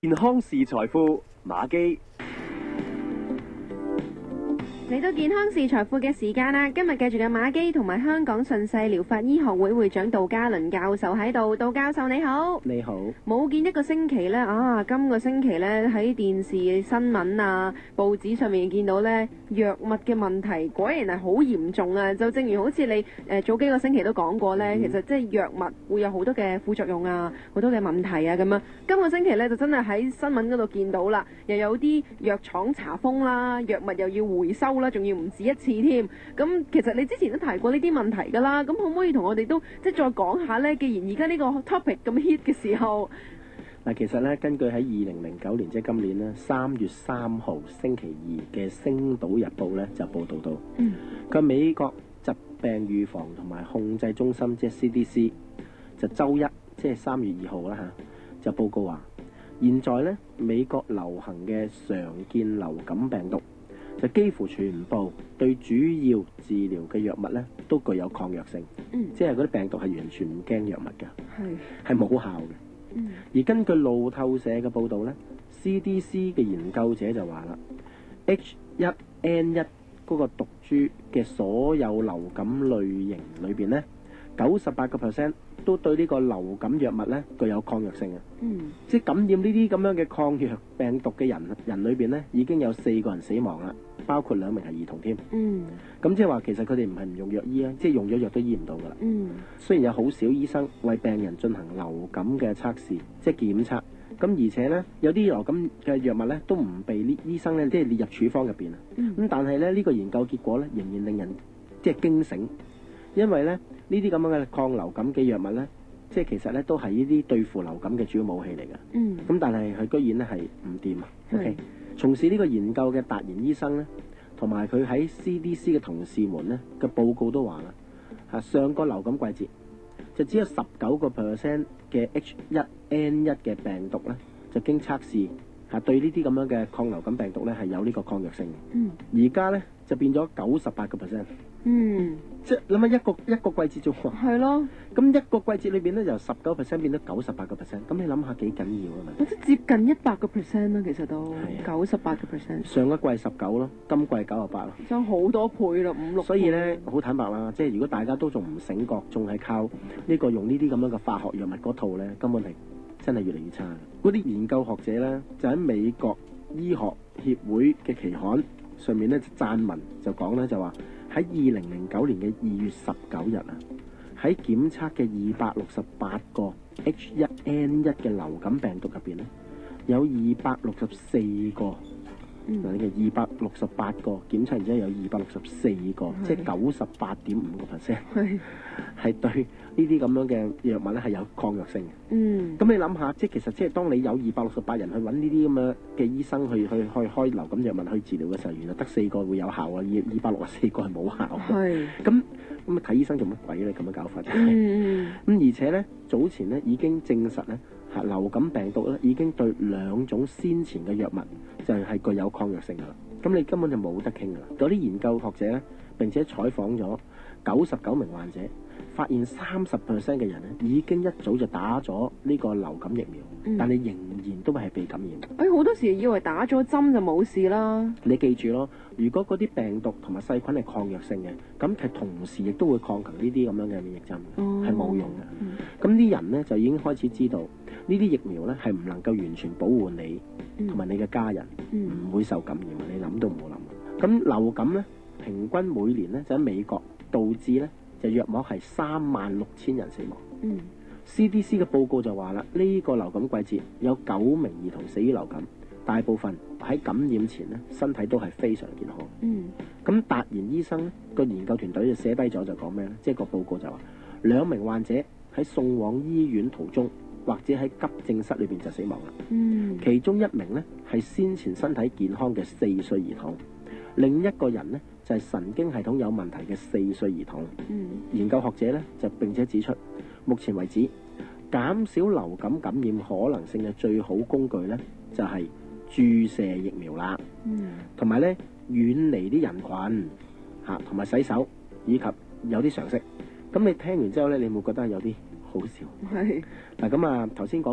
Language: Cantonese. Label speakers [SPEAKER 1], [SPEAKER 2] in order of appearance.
[SPEAKER 1] 健康是財富，馬基。
[SPEAKER 2] 嚟到健康是財富嘅時間啦！今日繼續有馬基同埋香港順勢療法醫學會會長杜嘉倫教授喺度。杜教授你好，
[SPEAKER 3] 你好。
[SPEAKER 2] 冇見一個星期呢，今個星期呢，喺電視新聞啊、報紙上面見到呢藥物嘅問題，果然係好嚴重啊！就正如好似你早幾個星期都講過呢，其實即係藥物會有好多嘅副作用啊，好多嘅問題啊咁樣。今個星期呢，就真係喺新聞嗰度見到啦，又有啲藥廠查封啦，藥物又要回收啦，仲要唔止一次添。咁其實你之前都提過呢啲問題㗎啦，咁可唔可以同我哋都即係再講下呢？既然而家呢個 topic 咁 hit 嘅時候，
[SPEAKER 3] 嗱，其實咧，根據喺2009年即係今年咧3月3號星期2嘅《星島日報》咧就報導到，佢美國疾病預防同埋控制中心即係 CDC 就週一即係3月2號啦就報告話，現在咧美國流行嘅常見流感病毒就幾乎全部對主要治療嘅藥物咧都具有抗藥性，即係嗰啲病毒係完全唔驚藥物㗎，係冇效嘅。而根據路透社嘅報導咧 ，CDC 嘅研究者就話啦 ，H1N1 嗰個毒株嘅所有流感類型裏邊咧，98% 都對呢個流感藥物咧具有抗藥性嘅。即係感染呢啲咁樣嘅抗藥病毒嘅人裏邊咧，已經有4個人死亡啦，包括2名係兒童添。咁即係話其實佢哋唔係唔用藥醫啊，即係用咗藥都醫唔到噶啦。雖然有好少醫生為病人進行流感嘅測試，即係檢測。咁而且咧，有啲流感嘅藥物咧都唔被醫生咧即係列入處方入邊啊。咁但係咧呢個研究結果咧仍然令人即係驚醒，因為咧呢啲咁樣嘅抗流感嘅藥物咧，即係其實咧都係呢啲對付流感嘅主要武器嚟㗎。咁但係佢居然咧係唔掂啊。OK， 從事呢個研究嘅達研醫生咧，同埋佢喺 CDC 嘅同事們咧嘅報告都話啦，上個流感季節就只有19% 嘅 H1N1 嘅病毒咧就經測試對呢啲咁樣嘅抗流感病毒咧係有呢個抗藥性嘅。而家咧就變咗98%。即係諗下一個季節啫喎。係咯。咁一個季節裏邊咧由19% 變到98%，咁你諗下幾緊要啊嘛？
[SPEAKER 2] 即係接近100%啦，其實都98%。
[SPEAKER 3] 上一季19咯，今季98咯，
[SPEAKER 2] 爭好多倍啦，5-6倍。
[SPEAKER 3] 所以咧好坦白啦，即係如果大家都仲唔醒覺，仲係靠呢個用呢啲咁樣嘅化學藥物嗰套咧，根本係真係越嚟越差。嗰啲研究學者咧就喺美國醫學協會嘅期刊上面咧就撰文就講咧就話。喺2009年嘅2月19日啊，喺檢測嘅268個 H1N1 嘅流感病毒入邊咧，有264個，嗱呢個268個檢測，然之後有264個，即係98.5%，係對呢啲咁樣嘅藥物咧係有抗藥性嘅。咁你諗下，即係其實即係當你有268人去揾呢啲咁樣嘅醫生去開流感藥物去治療嘅時候，原來得4個會有效啊，264個係冇效嘅。咁睇醫生做乜鬼咧？咁樣搞法。咁而且咧，早前咧已經證實咧，流感病毒咧已經對2種先前嘅藥物就係具有抗藥性噶啦。咁你根本就冇得傾噶啦。嗰啲研究學者咧，並且採訪咗99名患者，發現30% 嘅人咧已經一早就打咗呢個流感疫苗，但係仍然都係被感染。
[SPEAKER 2] 好多時以為打咗針就冇事啦。
[SPEAKER 3] 你記住咯，如果嗰啲病毒同埋細菌係抗藥性嘅，咁係同時亦都會抗衡呢啲咁樣嘅免疫針，係冇用嘅。咁啲人咧就已經開始知道呢啲疫苗咧係唔能夠完全保護你同埋你嘅家人，唔會受感染。你諗都唔好諗。咁流感咧平均每年咧就喺美國導致咧就約莫係36000人死亡。CDC 嘅報告就話啦，呢個流感季節有9名兒童死於流感，大部分喺感染前咧身體都係非常健康。咁達研醫生咧個研究團隊就寫低咗就講咩咧？即係個報告就話2名患者喺送往醫院途中或者喺急症室裏邊就死亡啦。其中1名咧係先前身體健康嘅4歲兒童，另一個人咧就係神經系統有問題嘅4歲兒童。研究學者咧就並且指出，目前為止減少流感感染可能性嘅最好工具咧就係注射疫苗啦，同埋咧遠離啲人群同埋洗手，以及有啲常識。咁你聽完之後咧，你會覺得有啲好笑。嗱咁啊，頭先講。